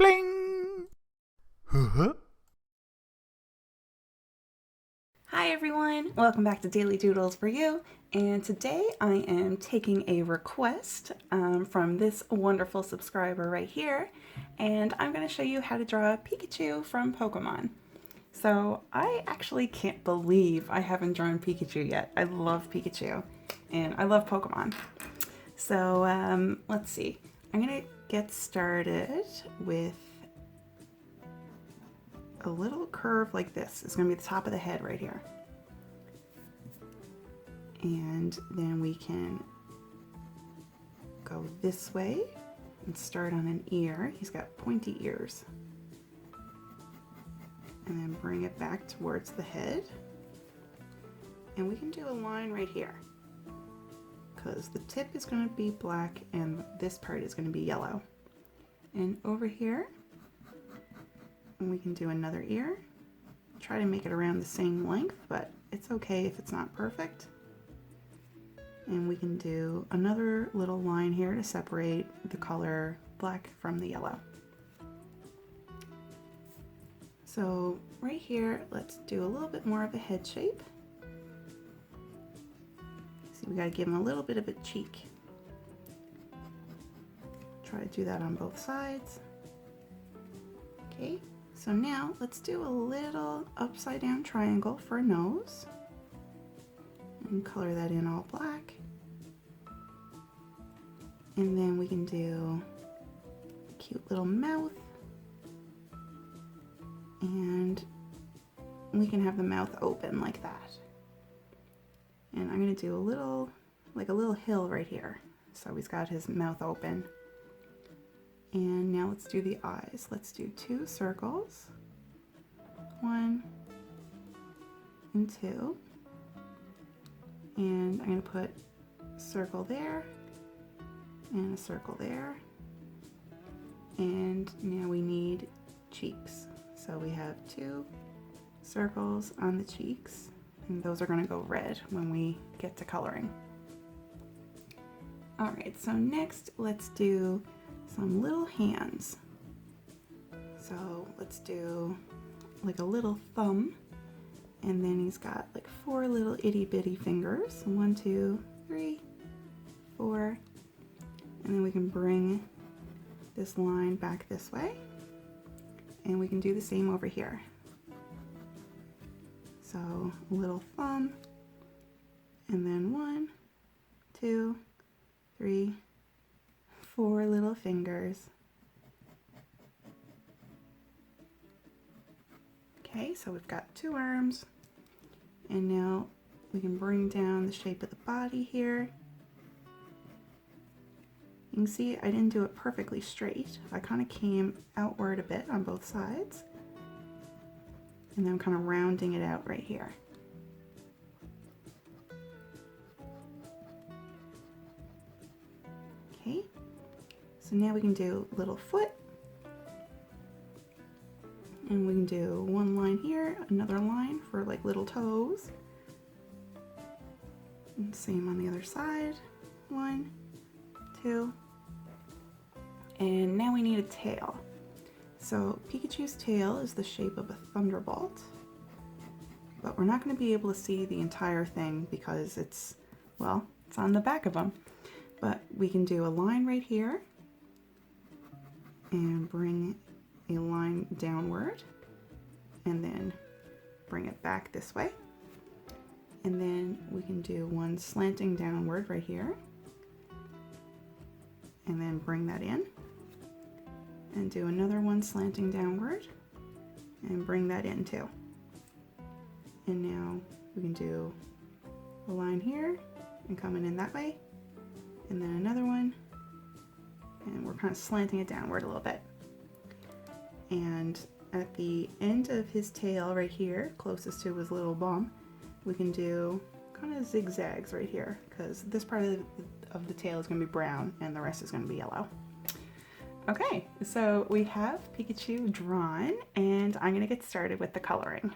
Bling! Huh? Hi everyone, welcome back to Daily Doodles for you. And today I am taking a request from this wonderful subscriber right here, and I'm going to show you how to draw Pikachu from Pokemon. So I actually can't believe I haven't drawn Pikachu yet. I love Pikachu and I love Pokemon. So let's see. I'm going to get started with a little curve like this. It's going to be the top of the head right here. And then we can go this way and start on an ear. He's got pointy ears. And then bring it back towards the head. And we can do a line right here, because the tip is going to be black and this part is going to be yellow. And over here, we can do another ear. Try to make it around the same length, but it's okay if it's not perfect. And we can do another little line here to separate the color black from the yellow. So right here, let's do a little bit more of a head shape. See, we gotta give him a little bit of a cheek. Try to do that on both sides. Okay, so now let's do a little upside down triangle for a nose. And color that in all black. And then we can do a cute little mouth. And we can have the mouth open like that. And I'm gonna do a little, like a little hill right here. So he's got his mouth open. And now let's do the eyes. Let's do 2 circles. 1 and 2. And I'm going to put a circle there and a circle there. And now we need cheeks. So we have 2 circles on the cheeks, and those are going to go red when we get to coloring. Alright, so next let's do some little hands. So let's do like a little thumb. And then he's got like 4 little itty bitty fingers. 1, 2, 3, 4. And then we can bring this line back this way. And we can do the same over here. So a little thumb. And then 1, 2, 3, 4 little fingers. Okay, so we've got 2 arms, and now we can bring down the shape of the body here. You can see I didn't do it perfectly straight. I kind of came outward a bit on both sides, and then I'm kind of rounding it out right here. Okay, so now we can do a little foot. And we can do 1 line here, another line for like little toes. And same on the other side. 1, 2. And now we need a tail. So Pikachu's tail is the shape of a thunderbolt. But we're not going to be able to see the entire thing because it's on the back of him. But we can do a line right here and bring a line downward and then bring it back this way, and then we can do 1 slanting downward right here and then bring that in, and do another 1 slanting downward and bring that in too. And now we can do a line here and coming in that way, and then another one, and we're kind of slanting it downward a little bit. And at the end of his tail right here, closest to his little bum, we can do kind of zigzags right here, because this part of the tail is going to be brown and the rest is going to be yellow. Okay, so we have Pikachu drawn, and I'm going to get started with the coloring.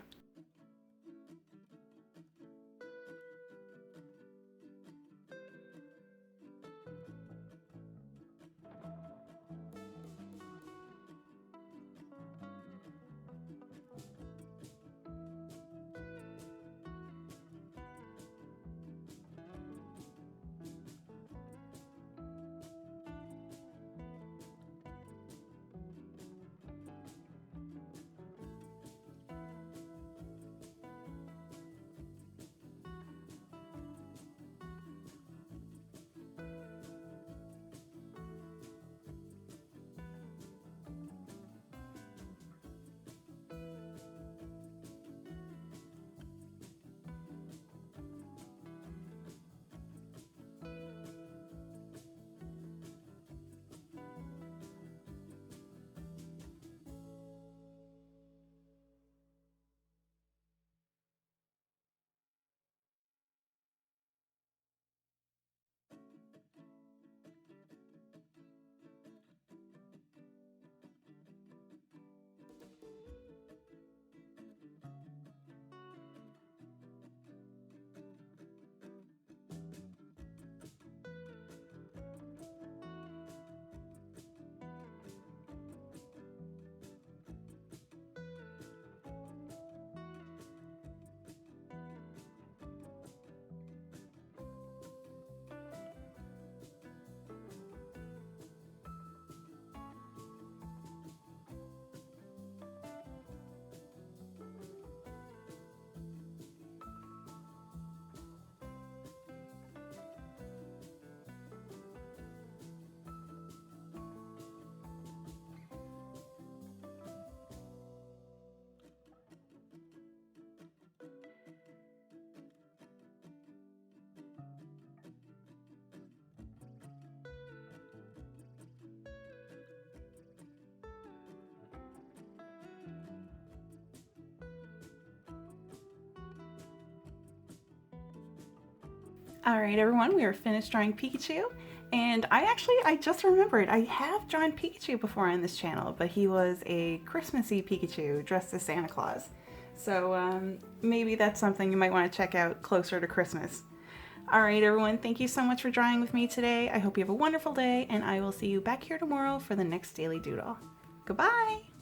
All right, everyone, we are finished drawing Pikachu. And I just remembered, I have drawn Pikachu before on this channel, but he was a Christmassy Pikachu dressed as Santa Claus. So maybe that's something you might want to check out closer to Christmas. All right, everyone, thank you so much for drawing with me today. I hope you have a wonderful day, and I will see you back here tomorrow for the next Daily Doodle. Goodbye!